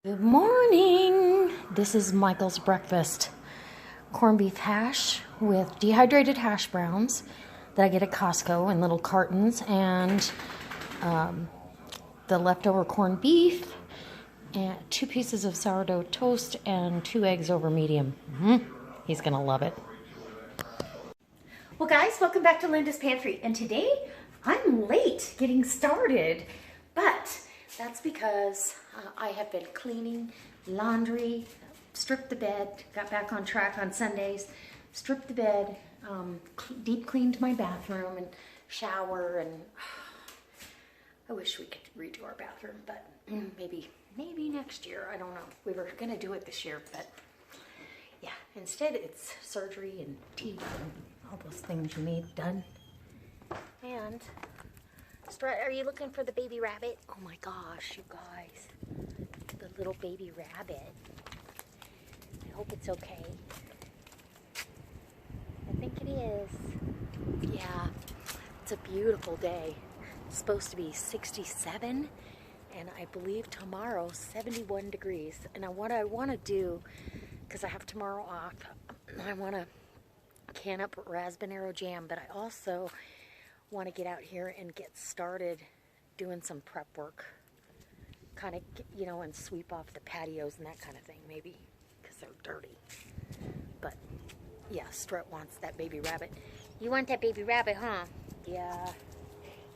Good morning. This is Michael's breakfast. Corned beef hash with dehydrated hash browns that I get at Costco in little cartons, and the leftover corned beef, and 2 pieces of sourdough toast, and 2 eggs over medium. He's gonna love it. Well guys, welcome back to Linda's Pantry, and today I'm late getting started, but that's because I have been cleaning laundry, stripped the bed, got back on track on Sundays, stripped the bed, deep cleaned my bathroom and shower, and I wish we could redo our bathroom, but maybe next year, I don't know. We were gonna do it this year, but yeah, instead it's surgery and teeth and all those things you need done. And are you looking for the baby rabbit? Oh my gosh, you guys. The little baby rabbit. I hope it's okay. I think it is. Yeah, it's a beautiful day. It's supposed to be 67, and I believe tomorrow 71 degrees. And what I want to do, because I have tomorrow off, I want to can up raspberry jam, but I also want to get out here and get started doing some prep work, kind of, you know, and sweep off the patios and that kind of thing, maybe because they're dirty. But yeah, Strut wants that baby rabbit. You want that baby rabbit, huh? Yeah.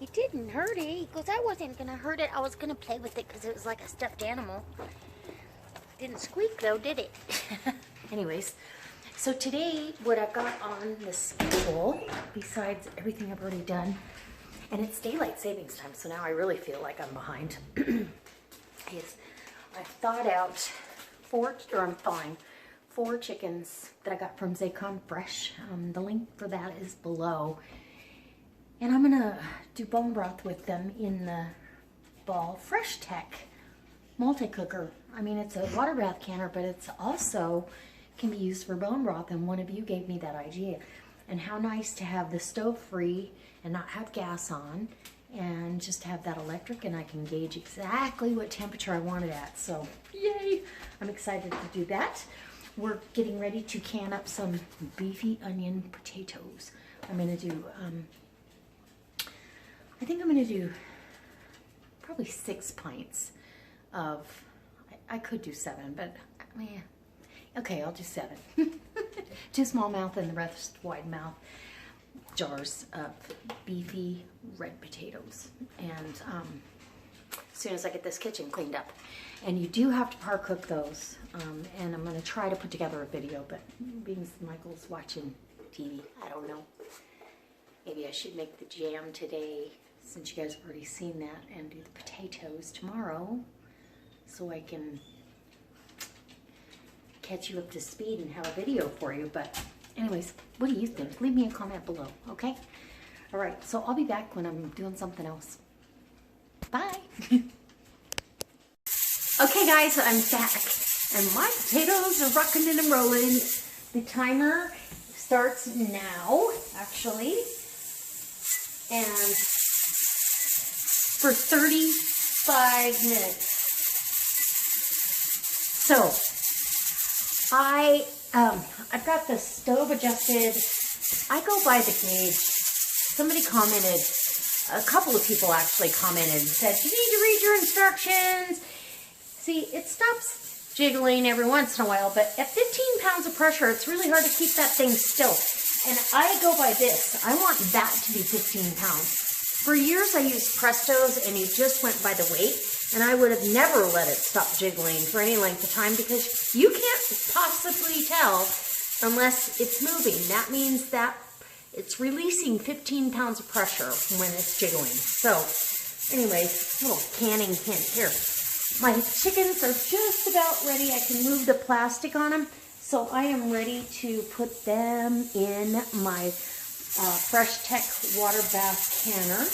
It didn't hurt it. He goes, I wasn't gonna hurt it. I was gonna play with it because it was like a stuffed animal. Didn't squeak though, did it? Anyways, so today, what I've got on the schedule, besides everything I've already done, and it's daylight savings time, so now I really feel like I'm behind, is I've thawed out 4 chickens that I got from Zaycon Fresh. The link for that is below. And I'm gonna do bone broth with them in the Ball Fresh Tech multi-cooker. I mean, it's a water bath canner, but it's also can be used for bone broth, and one of you gave me that idea. And how nice to have the stove free and not have gas on, and just have that electric, and I can gauge exactly what temperature I want it at. So yay, I'm excited to do that. We're getting ready to can up some beefy onion potatoes. I'm gonna do I think I'm gonna do probably 6 pints of, I could do 7, but yeah. Okay, I'll do 7. 2 small mouth and the rest wide mouth jars of beefy red potatoes. And as soon as I get this kitchen cleaned up. And you do have to par cook those. And I'm going to try to put together a video, but being Michael's watching TV, I don't know. Maybe I should make the jam today, since you guys have already seen that, and do the potatoes tomorrow, so I can catch you up to speed and have a video for you. But anyways, what do you think? Leave me a comment below, okay? All right, so I'll be back when I'm doing something else. Bye. Okay guys, I'm back, and my potatoes are rocking and rolling. The timer starts now, actually, and for 35 minutes. So I've got the stove adjusted. I go by the gauge. Somebody commented, a couple of people actually commented and said, you need to read your instructions. See, it stops jiggling every once in a while, but at 15 pounds of pressure, it's really hard to keep that thing still. And I go by this. I want that to be 15 pounds. For years, I used Prestos, and you just went by the weight. And I would have never let it stop jiggling for any length of time, because you can't possibly tell unless it's moving. That means that it's releasing 15 pounds of pressure when it's jiggling. So anyways, little canning hint here. My chickens are just about ready. I can move the plastic on them. So I am ready to put them in my Fresh Tech water bath canner.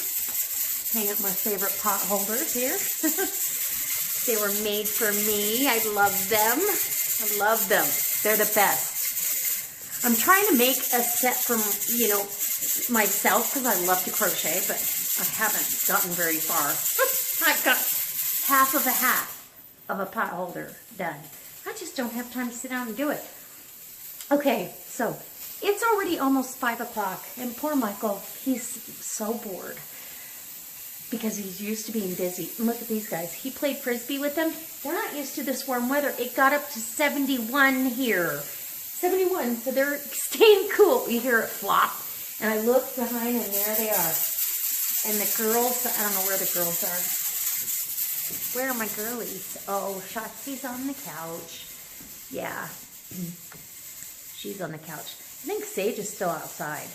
Hang up my favorite pot holders here. They were made for me. I love them. I love them. They're the best. I'm trying to make a set from, you know, myself, because I love to crochet, but I haven't gotten very far. I've got half of a hat. of a pot holder done. I just don't have time to sit down and do it. Okay, so it's already almost 5 o'clock, and poor Michael, he's so bored because he's used to being busy. And look at these guys. He played Frisbee with them. They're not used to this warm weather. It got up to 71 here. 71, so they're staying cool. You hear it flop, and I look behind, and there they are. And the girls, I don't know where the girls are. Where are my girlies? Oh, Shotzi's on the couch. Yeah. She's on the couch. I think Sage is still outside.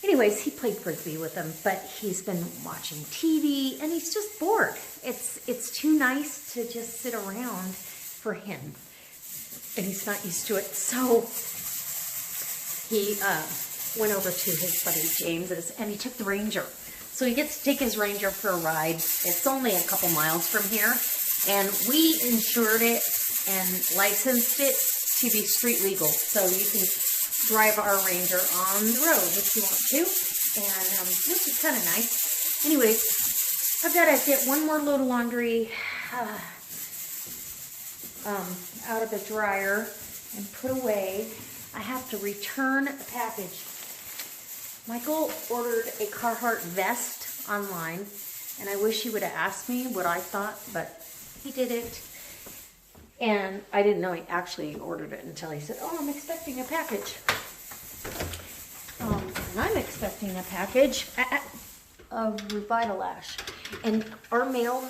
Anyways, he played Frisbee with them, but he's been watching TV, and he's just bored. It's too nice to just sit around for him, and he's not used to it. So he went over to his buddy James's, and he took the Ranger. So he gets to take his Ranger for a ride. It's only a couple miles from here, and we insured it and licensed it to be street legal. So you can drive our Ranger on the road if you want to, and this is kind of nice. Anyways, I've got to get one more load of laundry out of the dryer and put away. I have to return a package. Michael ordered a Carhartt vest online, and I wish he would have asked me what I thought, but he didn't. And I didn't know he actually ordered it until he said, oh, I'm expecting a package. And I'm expecting a package of Revitalash. And our mail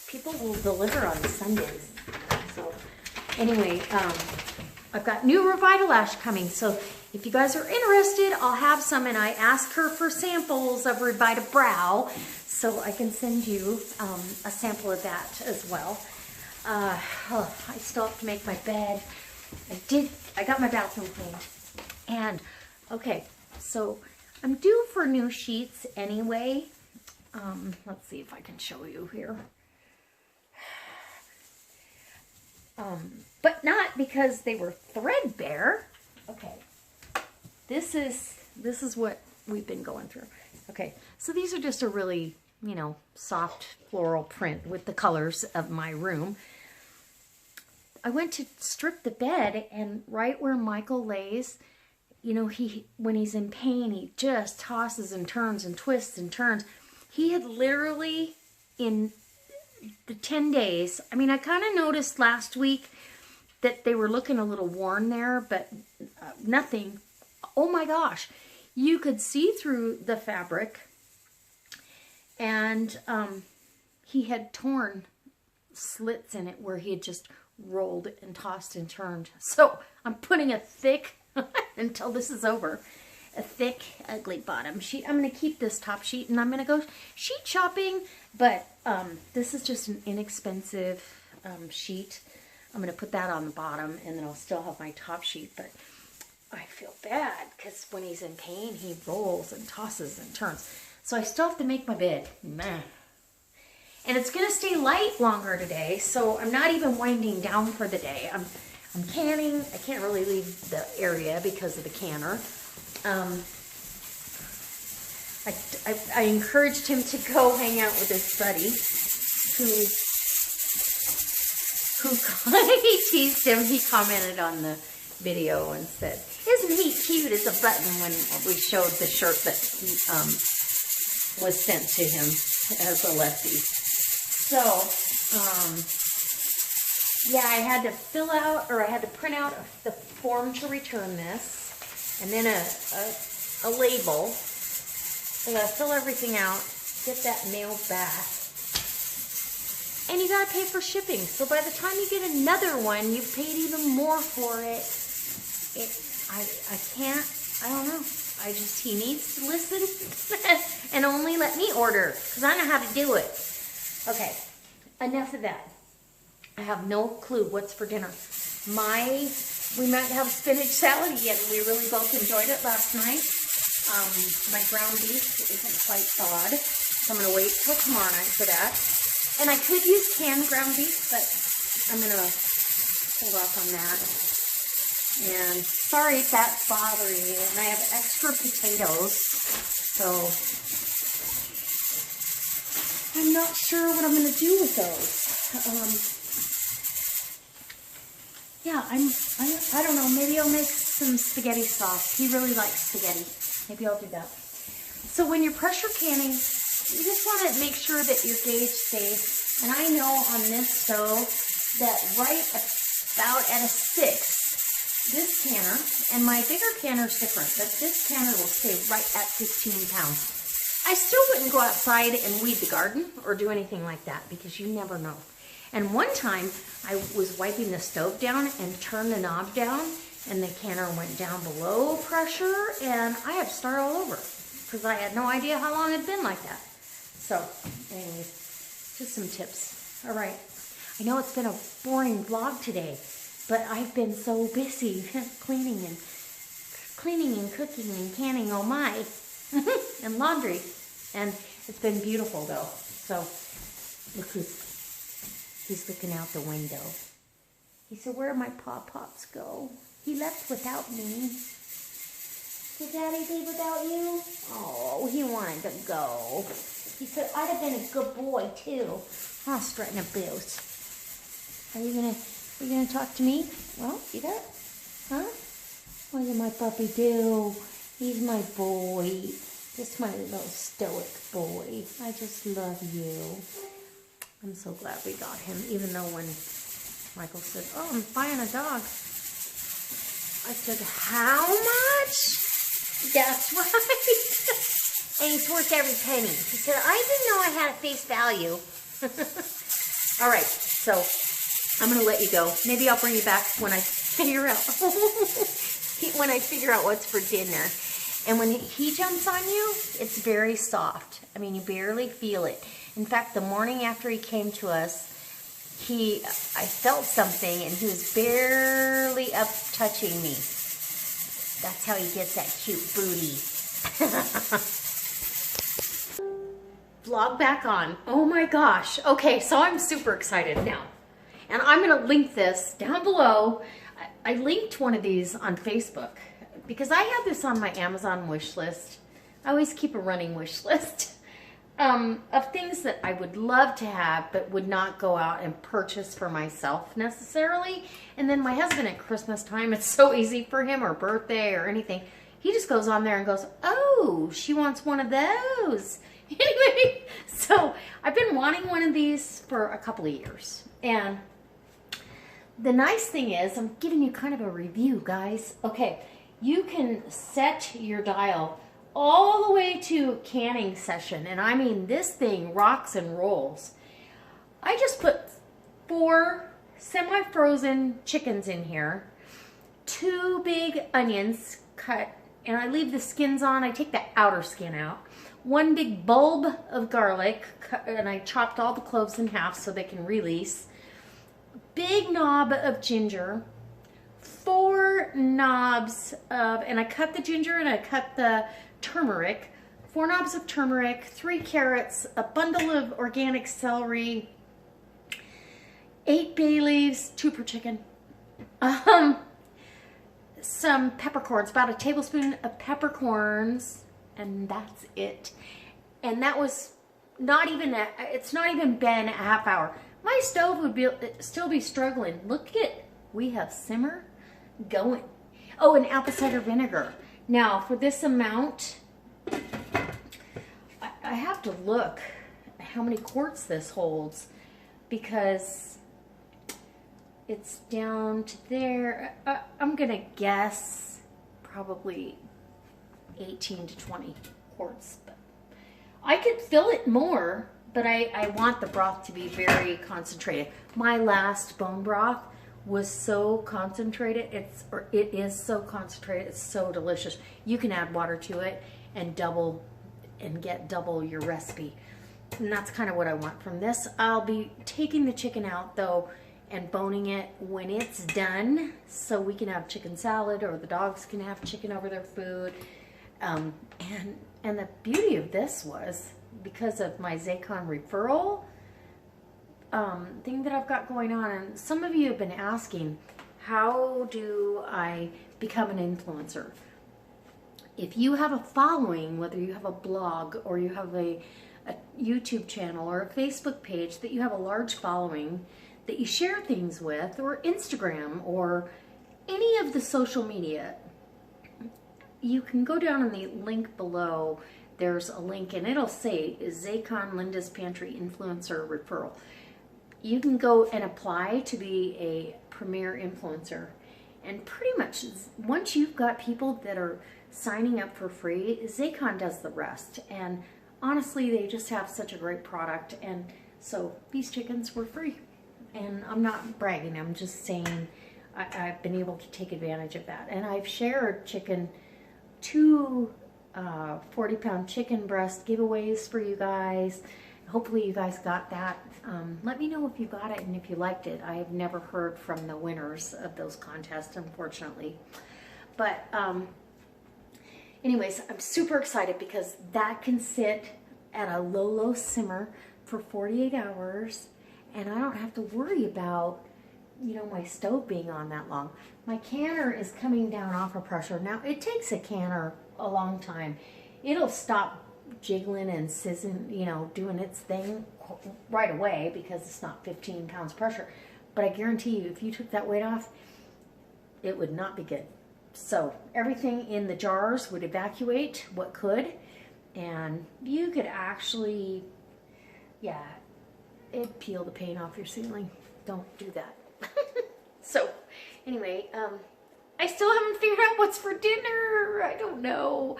people will deliver on Sundays. So anyway, I've got new Revitalash coming. So if you guys are interested, I'll have some. And I asked her for samples of Revita Brow, so I can send you a sample of that as well. I still have to make my bed. I got my bathroom cleaned. And, okay, so I'm due for new sheets anyway. Let's see if I can show you here. But not because they were threadbare. Okay, this is what we've been going through. Okay, so these are just a really, you know, soft floral print with the colors of my room. I went to strip the bed, and right where Michael lays, you know, when he's in pain, he just tosses and turns and twists and turns. He had literally, in the 10 days, I mean, I kind of noticed last week that they were looking a little worn there, but nothing. Oh my gosh, you could see through the fabric, and he had torn slits in it where he had just rolled and tossed and turned. So I'm putting a thick, until this is over, a thick, ugly bottom sheet. I'm going to keep this top sheet, and I'm going to go sheet shopping, but this is just an inexpensive sheet. I'm going to put that on the bottom, and then I'll still have my top sheet, but I feel bad because when he's in pain, he rolls and tosses and turns. So I still have to make my bed. Meh. And it's going to stay light longer today, so I'm not even winding down for the day. I'm canning. I can't really leave the area because of the canner. I encouraged him to go hang out with his buddy, who he teased him. He commented on the video and said, "Isn't he cute as a button?" when we showed the shirt that was sent to him as a lefty. So, yeah, I had to fill out, or I had to print out the form to return this, and then a label. I gotta fill everything out, get that mailed back, and you gotta pay for shipping. So by the time you get another one, you've paid even more for it. I can't, I don't know. He needs to listen and only let me order, because I know how to do it. Okay, enough of that. I have no clue what's for dinner. We might have spinach salad again. We really both enjoyed it last night. My ground beef isn't quite thawed, so I'm going to wait till tomorrow night for that. And I could use canned ground beef, but I'm going to hold off on that. And sorry if that's bothering you. And I have extra potatoes, so I'm not sure what I'm going to do with those. Yeah, I don't know. Maybe I'll make some spaghetti sauce. He really likes spaghetti. Maybe I'll do that. So when you're pressure canning, you just want to make sure that your gauge stays. And I know on this stove that right about at a 6, this canner, and my bigger canner is different, but this canner will stay right at 15 pounds. I still wouldn't go outside and weed the garden or do anything like that because you never know. And one time I was wiping the stove down and turned the knob down and the canner went down below pressure and I had to start all over because I had no idea how long it had been like that. So anyways, just some tips. All right. I know it's been a boring vlog today, but I've been so busy cleaning and cooking and canning, oh my, and laundry. And it's been beautiful though. So look he's looking out the window. He said, where'd my Pop-Pops go? He left without me. Did Daddy leave without you? Oh, he wanted to go. He said, I'd have been a good boy too. I'll straighten a boot. Are you gonna talk to me? Well, you got it? Huh? What did my puppy do? He's my boy. Just my little stoic boy. I just love you. I'm so glad we got him, even though when Michael said, oh, I'm buying a dog. I said, how much? That's right. And he's worth every penny. He said, I didn't know I had a face value. All right, so I'm going to let you go. Maybe I'll bring you back when I figure out what's for dinner. And when he jumps on you, it's very soft. I mean, you barely feel it. In fact, the morning after he came to us, I felt something and he was barely up touching me. That's how he gets that cute booty. Vlog back on. Oh my gosh. Okay, so I'm super excited now. And I'm going to link this down below. I linked one of these on Facebook because I have this on my Amazon wish list. I always keep a running wish list of things that I would love to have but would not go out and purchase for myself necessarily. And then my husband at Christmas time, it's so easy for him, or birthday or anything. He just goes on there and goes, oh, she wants one of those. Anyway, so I've been wanting one of these for a couple of years. And the nice thing is, I'm giving you kind of a review, guys. Okay, you can set your dial all the way to canning session. And I mean, this thing rocks and rolls. I just put 4 semi-frozen chickens in here, 2 big onions cut, and I leave the skins on. I take the outer skin out. 1 big bulb of garlic, and I chopped all the cloves in half so they can release. Big knob of ginger, 4 knobs of, and I cut the ginger and I cut the turmeric, 4 knobs of turmeric, 3 carrots, a bundle of organic celery, 8 bay leaves, 2 per chicken, some peppercorns, about a tablespoon of peppercorns, and that's it. And that was not even, it's not even been a half hour. My stove would still be struggling. Look at, we have simmer going. Oh, and apple cider vinegar. Now, for this amount, I have to look how many quarts this holds because it's down to there. I'm going to guess probably 18 to 20 quarts. But I could fill it more, but I want the broth to be very concentrated. My last bone broth was so concentrated. It is so concentrated. It's so delicious. You can add water to it and get double your recipe. And that's kind of what I want from this. I'll be taking the chicken out though and boning it when it's done so we can have chicken salad, or the dogs can have chicken over their food. And the beauty of this was, because of my Zaycon referral thing that I've got going on, and some of you have been asking, how do I become an influencer? If you have a following, whether you have a blog or you have a a YouTube channel or a Facebook page that you have a large following that you share things with, or Instagram, or any of the social media, you can go down in the link below. There's a link and it'll say Zaycon Linda's Pantry Influencer Referral. You can go and apply to be a premier influencer. And pretty much once you've got people that are signing up for free, Zaycon does the rest. And honestly, they just have such a great product. And so these chickens were free. And I'm not bragging, I'm just saying I've been able to take advantage of that. And I've shared two 40-pound chicken breast giveaways for you guys. Hopefully you guys got that. Let me know if you got it and if you liked it. I have never heard from the winners of those contests, unfortunately. But anyways, I'm super excited because that can sit at a low simmer for 48 hours. And I don't have to worry about, you know, my stove being on that long. My canner is coming down off of pressure. Now, it takes a canner a long time. It'll stop jiggling and sizzling, you know, doing its thing right away because it's not 15 pounds pressure. But I guarantee you, if you took that weight off, it would not be good. So everything in the jars would evacuate what could. And you could actually, yeah, it'd peel the paint off your ceiling. Don't do that. So anyway, I still haven't figured out what's for dinner. I don't know.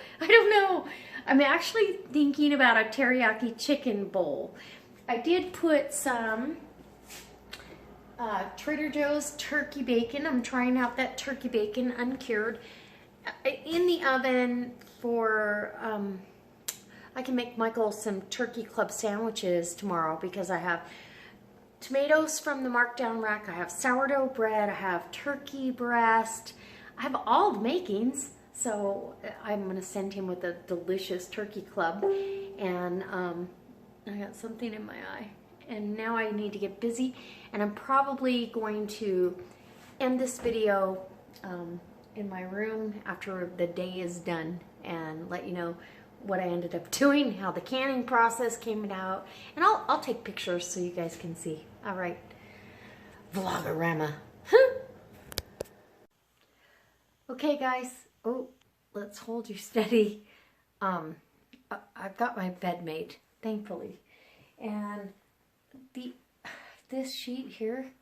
I'm actually thinking about a teriyaki chicken bowl. I did put some Trader Joe's turkey bacon. I'm trying out that turkey bacon uncured in the oven for, I can make Michael some turkey club sandwiches tomorrow because I have tomatoes from the markdown rack, I have sourdough bread, I have turkey breast, I have all the makings. So I'm going to send him with a delicious turkey club. And I got something in my eye. And now I need to get busy. And I'm probably going to end this video in my room after the day is done and let you know what I ended up doing, how the canning process came out. And I'll take pictures so you guys can see. All right. Vlogorama. Okay, guys. Oh, let's hold you steady. I've got my bed made, thankfully. And this sheet here,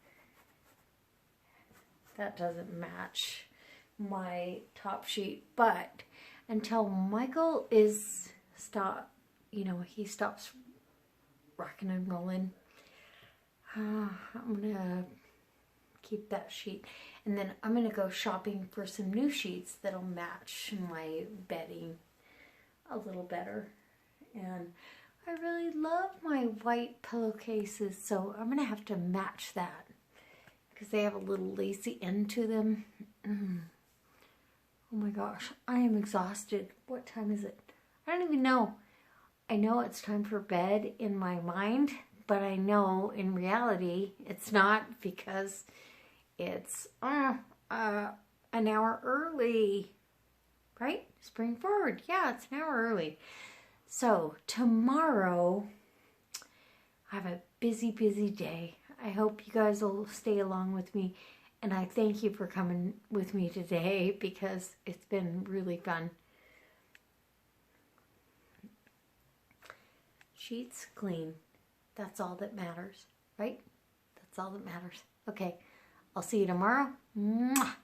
that doesn't match my top sheet, but until Michael he stops rocking and rolling, I'm gonna keep that sheet. And then I'm gonna go shopping for some new sheets that'll match my bedding a little better. And I really love my white pillowcases, so I'm gonna have to match that because they have a little lacy end to them. Oh my gosh, I am exhausted. What time is it? I don't even know. I know it's time for bed in my mind, but I know in reality it's not because it's an hour early, right? Spring forward. Yeah, it's an hour early. So tomorrow, I have a busy day. I hope you guys will stay along with me. And I thank you for coming with me today because it's been really fun. Sheets clean. That's all that matters, right? That's all that matters. Okay, I'll see you tomorrow. Mwah.